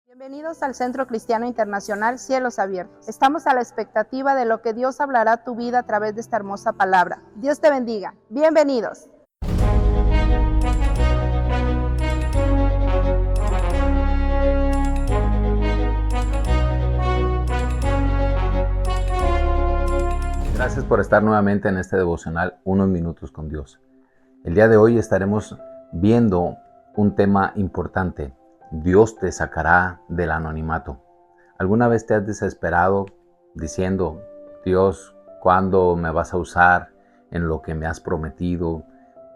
Bienvenidos al Centro Cristiano Internacional Cielos Abiertos. Estamos a la expectativa de lo que Dios hablará a tu vida a través de esta hermosa palabra. Dios te bendiga. Bienvenidos. Gracias por estar nuevamente en este devocional Unos Minutos con Dios. El día de hoy estaremos viendo un tema importante. Dios te sacará del anonimato. ¿Alguna vez te has desesperado diciendo, Dios, ¿cuándo me vas a usar en lo que me has prometido?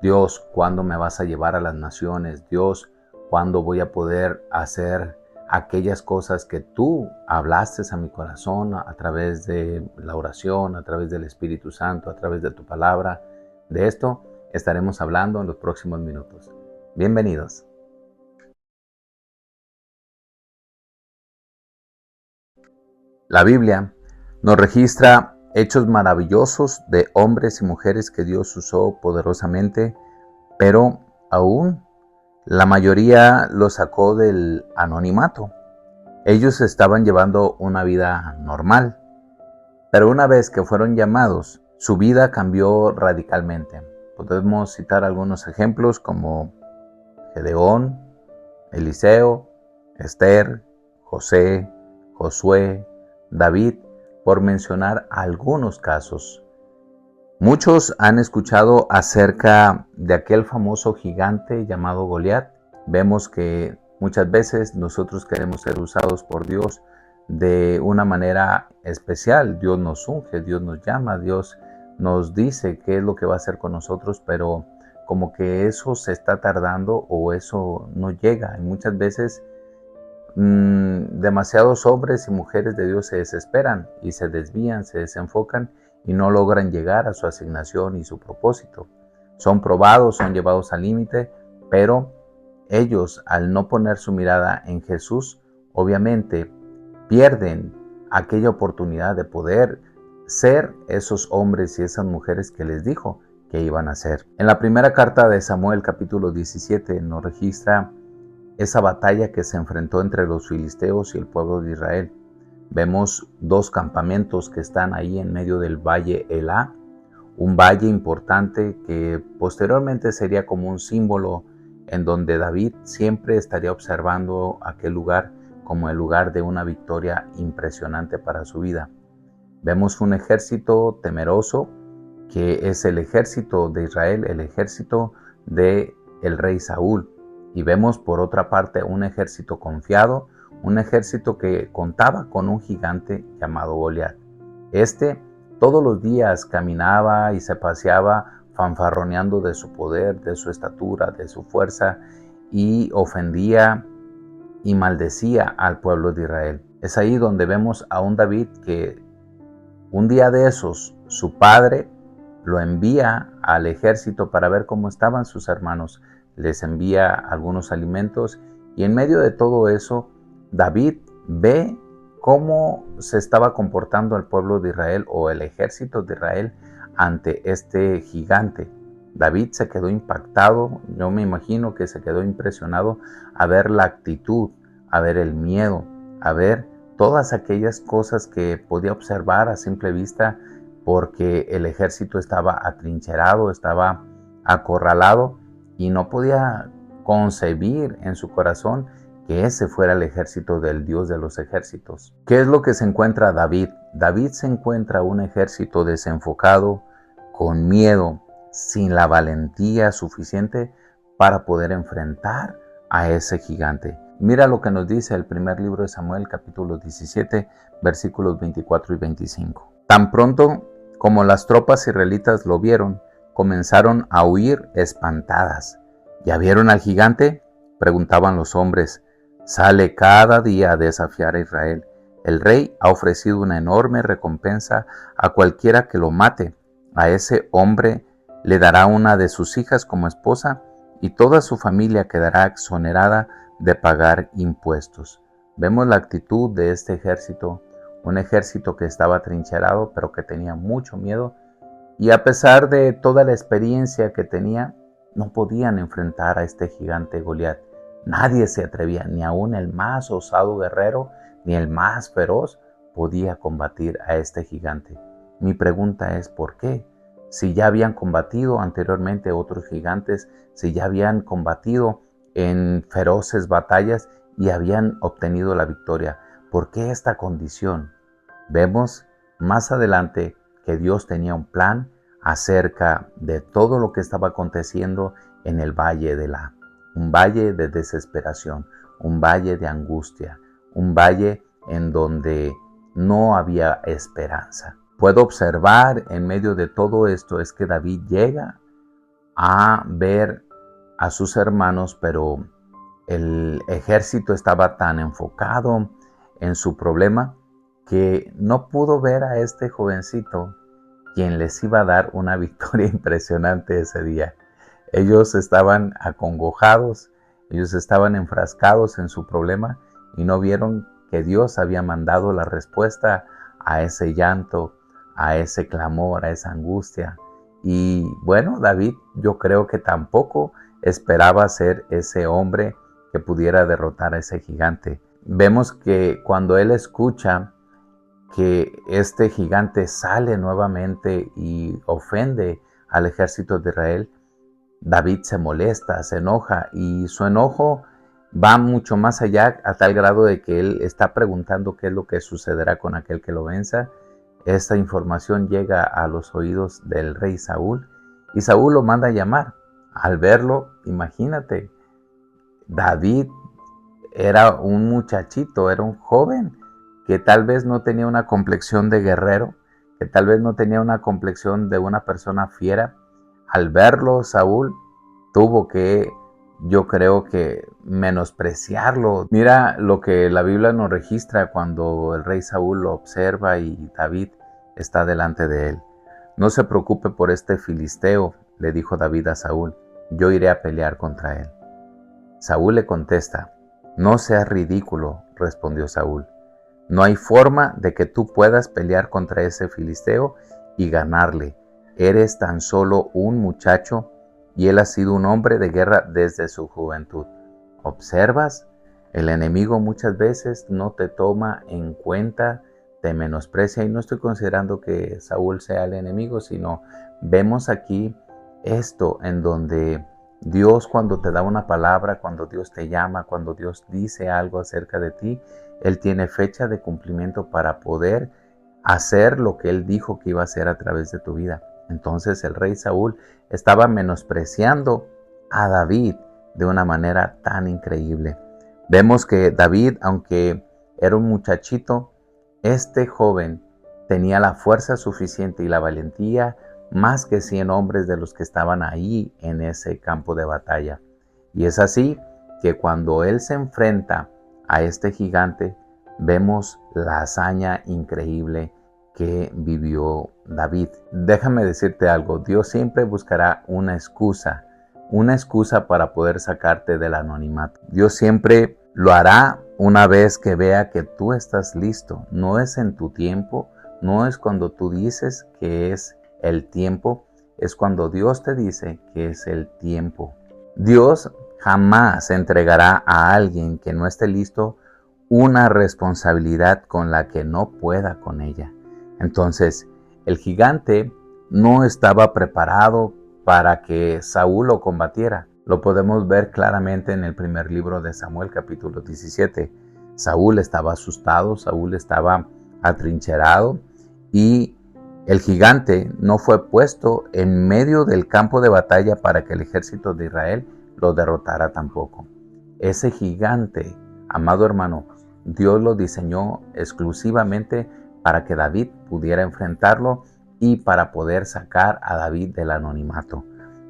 Dios, ¿cuándo me vas a llevar a las naciones? Dios, ¿cuándo voy a poder hacer aquellas cosas que tú hablaste a mi corazón a través de la oración, a través del Espíritu Santo, a través de tu palabra? De esto estaremos hablando en los próximos minutos. Bienvenidos. La Biblia nos registra hechos maravillosos de hombres y mujeres que Dios usó poderosamente, pero aún la mayoría los sacó del anonimato. Ellos estaban llevando una vida normal, pero una vez que fueron llamados, su vida cambió radicalmente. Podemos citar algunos ejemplos como Gedeón, Eliseo, Esther, José, Josué, David, por mencionar algunos casos. Muchos han escuchado acerca de aquel famoso gigante llamado Goliat. Vemos que muchas veces nosotros queremos ser usados por Dios de una manera especial. Dios nos unge, Dios nos llama, Dios nos dice qué es lo que va a hacer con nosotros, pero como que eso se está tardando o eso no llega. Y muchas veces demasiados hombres y mujeres de Dios se desesperan y se desvían, se desenfocan y no logran llegar a su asignación y su propósito. Son probados, son llevados al límite, pero ellos, al no poner su mirada en Jesús, obviamente pierden aquella oportunidad de poder ser esos hombres y esas mujeres que les dijo que iban a ser. En la primera carta de Samuel, capítulo 17, nos registra esa batalla que se enfrentó entre los filisteos y el pueblo de Israel. Vemos dos campamentos que están ahí en medio del valle Elá, un valle importante que posteriormente sería como un símbolo en donde David siempre estaría observando aquel lugar como el lugar de una victoria impresionante para su vida. Vemos un ejército temeroso que es el ejército de Israel, el ejército del rey Saúl. Y vemos por otra parte un ejército confiado, un ejército que contaba con un gigante llamado Goliat. Este todos los días caminaba y se paseaba fanfarroneando de su poder, de su estatura, de su fuerza y ofendía y maldecía al pueblo de Israel. Es ahí donde vemos a un David que un día de esos su padre lo envía al ejército para ver cómo estaban sus hermanos. Les envía algunos alimentos y en medio de todo eso, David ve cómo se estaba comportando el pueblo de Israel o el ejército de Israel ante este gigante. David se quedó impactado, yo me imagino que se quedó impresionado a ver la actitud, a ver el miedo, a ver todas aquellas cosas que podía observar a simple vista porque el ejército estaba atrincherado, estaba acorralado y no podía concebir en su corazón que ese fuera el ejército del Dios de los ejércitos. ¿Qué es lo que se encuentra David? David se encuentra un ejército desenfocado, con miedo, sin la valentía suficiente para poder enfrentar a ese gigante. Mira lo que nos dice el primer libro de Samuel, capítulo 17, versículos 24 y 25. Tan pronto como las tropas israelitas lo vieron, comenzaron a huir espantadas. ¿Ya vieron al gigante?, preguntaban los hombres. Sale cada día a desafiar a Israel. El rey ha ofrecido una enorme recompensa a cualquiera que lo mate. A ese hombre le dará una de sus hijas como esposa y toda su familia quedará exonerada de pagar impuestos. Vemos la actitud de este ejército, un ejército que estaba atrincherado pero que tenía mucho miedo y a pesar de toda la experiencia que tenía, no podían enfrentar a este gigante Goliat. Nadie se atrevía, ni aún el más osado guerrero, ni el más feroz, podía combatir a este gigante. Mi pregunta es, ¿por qué? Si ya habían combatido anteriormente otros gigantes, si ya habían combatido en feroces batallas y habían obtenido la victoria, ¿por qué esta condición? Vemos más adelante que Dios tenía un plan acerca de todo lo que estaba aconteciendo en el valle de un valle de desesperación, un valle de angustia, un valle en donde no había esperanza. Puedo observar en medio de todo esto es que David llega a ver a sus hermanos, pero el ejército estaba tan enfocado en su problema que no pudo ver a este jovencito quien les iba a dar una victoria impresionante ese día. Ellos estaban acongojados, ellos estaban enfrascados en su problema y no vieron que Dios había mandado la respuesta a ese llanto, a ese clamor, a esa angustia. Y bueno, David yo creo que tampoco esperaba ser ese hombre que pudiera derrotar a ese gigante. Vemos que cuando él escucha que este gigante sale nuevamente y ofende al ejército de Israel, David se molesta, se enoja y su enojo va mucho más allá a tal grado de que él está preguntando qué es lo que sucederá con aquel que lo venza. Esta información llega a los oídos del rey Saúl y Saúl lo manda a llamar. Al verlo, imagínate, David era un muchachito, era un joven que tal vez no tenía una complexión de guerrero, que tal vez no tenía una complexión de una persona fiera. Al verlo, Saúl tuvo que, yo creo que, menospreciarlo. Mira lo que la Biblia nos registra cuando el rey Saúl lo observa y David está delante de él. No se preocupe por este filisteo, le dijo David a Saúl, yo iré a pelear contra él. Saúl le contesta, no seas ridículo, respondió Saúl. No hay forma de que tú puedas pelear contra ese filisteo y ganarle. Eres tan solo un muchacho y él ha sido un hombre de guerra desde su juventud. ¿Observas? El enemigo muchas veces no te toma en cuenta, te menosprecia, y no estoy considerando que Saúl sea el enemigo, sino vemos aquí esto en donde Dios, cuando te da una palabra, cuando Dios te llama, cuando Dios dice algo acerca de ti, Él tiene fecha de cumplimiento para poder hacer lo que Él dijo que iba a hacer a través de tu vida. Entonces el rey Saúl estaba menospreciando a David de una manera tan increíble. Vemos que David, aunque era un muchachito, este joven tenía la fuerza suficiente y la valentía más que 100 hombres de los que estaban ahí en ese campo de batalla. Y es así que cuando él se enfrenta a este gigante, vemos la hazaña increíble que vivió David. Déjame decirte algo, Dios siempre buscará una excusa para poder sacarte del anonimato. Dios siempre lo hará una vez que vea que tú estás listo. No es en tu tiempo, no es cuando tú dices que es el tiempo, es cuando Dios te dice que es el tiempo. Dios jamás entregará a alguien que no esté listo una responsabilidad con la que no pueda con ella. Entonces, el gigante no estaba preparado para que Saúl lo combatiera. Lo podemos ver claramente en el primer libro de Samuel, capítulo 17. Saúl estaba asustado, Saúl estaba atrincherado y el gigante no fue puesto en medio del campo de batalla para que el ejército de Israel lo derrotara tampoco. Ese gigante, amado hermano, Dios lo diseñó exclusivamente para que David pudiera enfrentarlo y para poder sacar a David del anonimato.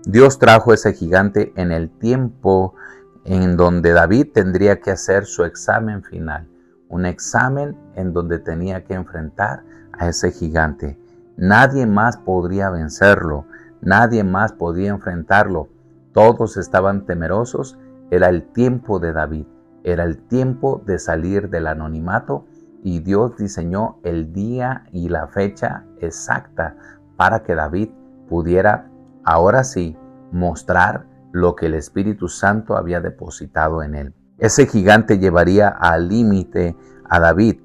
Dios trajo ese gigante en el tiempo en donde David tendría que hacer su examen final, un examen en donde tenía que enfrentar a ese gigante. Nadie más podría vencerlo, nadie más podía enfrentarlo. Todos estaban temerosos. Era el tiempo de David, era el tiempo de salir del anonimato y Dios diseñó el día y la fecha exacta para que David pudiera ahora sí mostrar lo que el Espíritu Santo había depositado en él. Ese gigante llevaría al límite a David,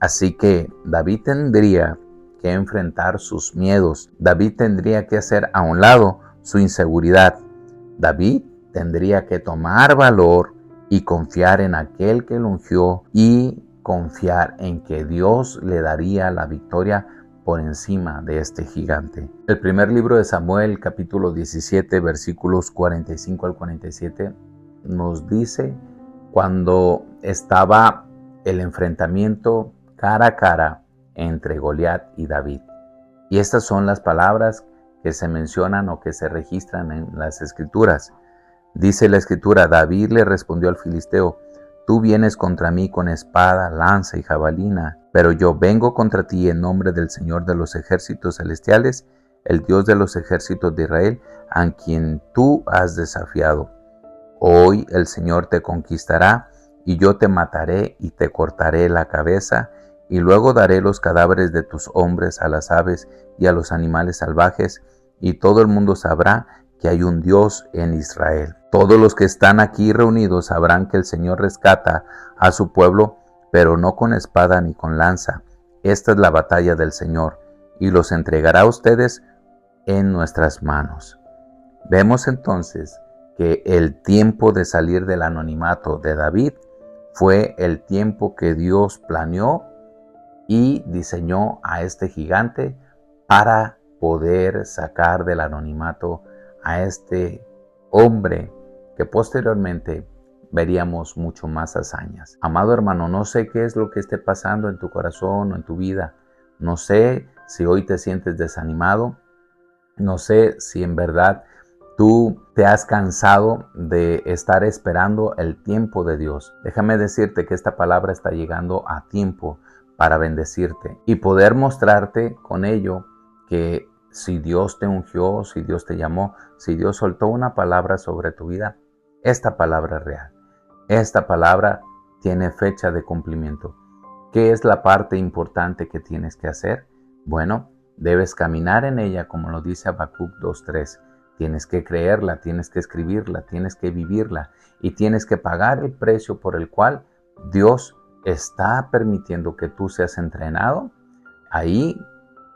así que David tendría que enfrentar sus miedos. David tendría que hacer a un lado su inseguridad. David tendría que tomar valor y confiar en aquel que lo ungió y confiar en que Dios le daría la victoria por encima de este gigante. El primer libro de Samuel, capítulo 17, versículos 45 al 47, nos dice cuando estaba el enfrentamiento cara a cara entre Goliat y David. Y estas son las palabras que se mencionan o que se registran en las Escrituras. Dice la Escritura: David le respondió al filisteo: tú vienes contra mí con espada, lanza y jabalina, pero yo vengo contra ti en nombre del Señor de los ejércitos celestiales, el Dios de los ejércitos de Israel, a quien tú has desafiado. Hoy el Señor te conquistará, y yo te mataré y te cortaré la cabeza, y luego daré los cadáveres de tus hombres a las aves y a los animales salvajes, y todo el mundo sabrá que hay un Dios en Israel. Todos los que están aquí reunidos sabrán que el Señor rescata a su pueblo, pero no con espada ni con lanza. Esta es la batalla del Señor, y los entregará a ustedes en nuestras manos. Vemos entonces que el tiempo de salir del anonimato de David fue el tiempo que Dios planeó y diseñó a este gigante para poder sacar del anonimato a este hombre que posteriormente veríamos mucho más hazañas. Amado hermano, no sé qué es lo que esté pasando en tu corazón o en tu vida. No sé si hoy te sientes desanimado. No sé si en verdad tú te has cansado de estar esperando el tiempo de Dios. Déjame decirte que esta palabra está llegando a tiempo para bendecirte y poder mostrarte con ello que si Dios te ungió, si Dios te llamó, si Dios soltó una palabra sobre tu vida, esta palabra es real. Esta palabra tiene fecha de cumplimiento. ¿Qué es la parte importante que tienes que hacer? Bueno, debes caminar en ella como lo dice Habacuc 2:3. Tienes que creerla, tienes que escribirla, tienes que vivirla y tienes que pagar el precio por el cual Dios está permitiendo que tú seas entrenado ahí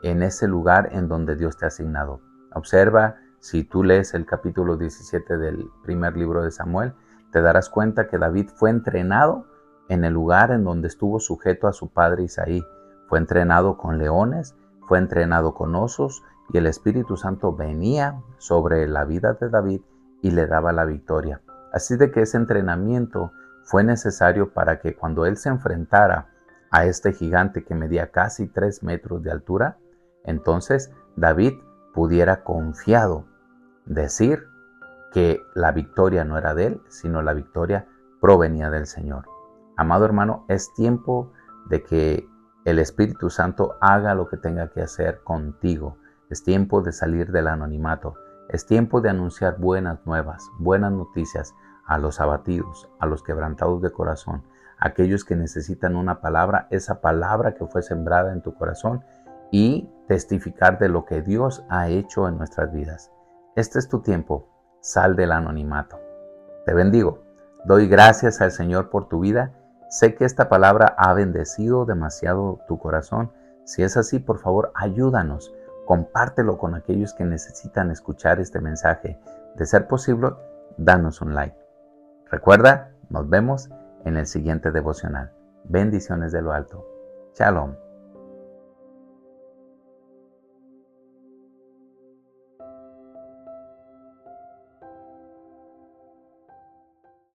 en ese lugar en donde Dios te ha asignado. Observa, si tú lees el capítulo 17 del primer libro de Samuel, te darás cuenta que David fue entrenado en el lugar en donde estuvo sujeto a su padre Isaí. Fue entrenado con leones, fue entrenado con osos, y el Espíritu Santo venía sobre la vida de David y le daba la victoria. Así de que ese entrenamiento fue necesario para que cuando él se enfrentara a este gigante que medía casi 3 metros de altura, entonces David pudiera confiado decir que la victoria no era de él, sino la victoria provenía del Señor. Amado hermano, es tiempo de que el Espíritu Santo haga lo que tenga que hacer contigo. Es tiempo de salir del anonimato. Es tiempo de anunciar buenas nuevas, buenas noticias a los abatidos, a los quebrantados de corazón, a aquellos que necesitan una palabra, esa palabra que fue sembrada en tu corazón, y testificar de lo que Dios ha hecho en nuestras vidas. Este es tu tiempo. Sal del anonimato. Te bendigo. Doy gracias al Señor por tu vida. Sé que esta palabra ha bendecido demasiado tu corazón. Si es así, por favor, ayúdanos. Compártelo con aquellos que necesitan escuchar este mensaje. De ser posible, danos un like. Recuerda, nos vemos en el siguiente devocional. Bendiciones de lo alto. Shalom.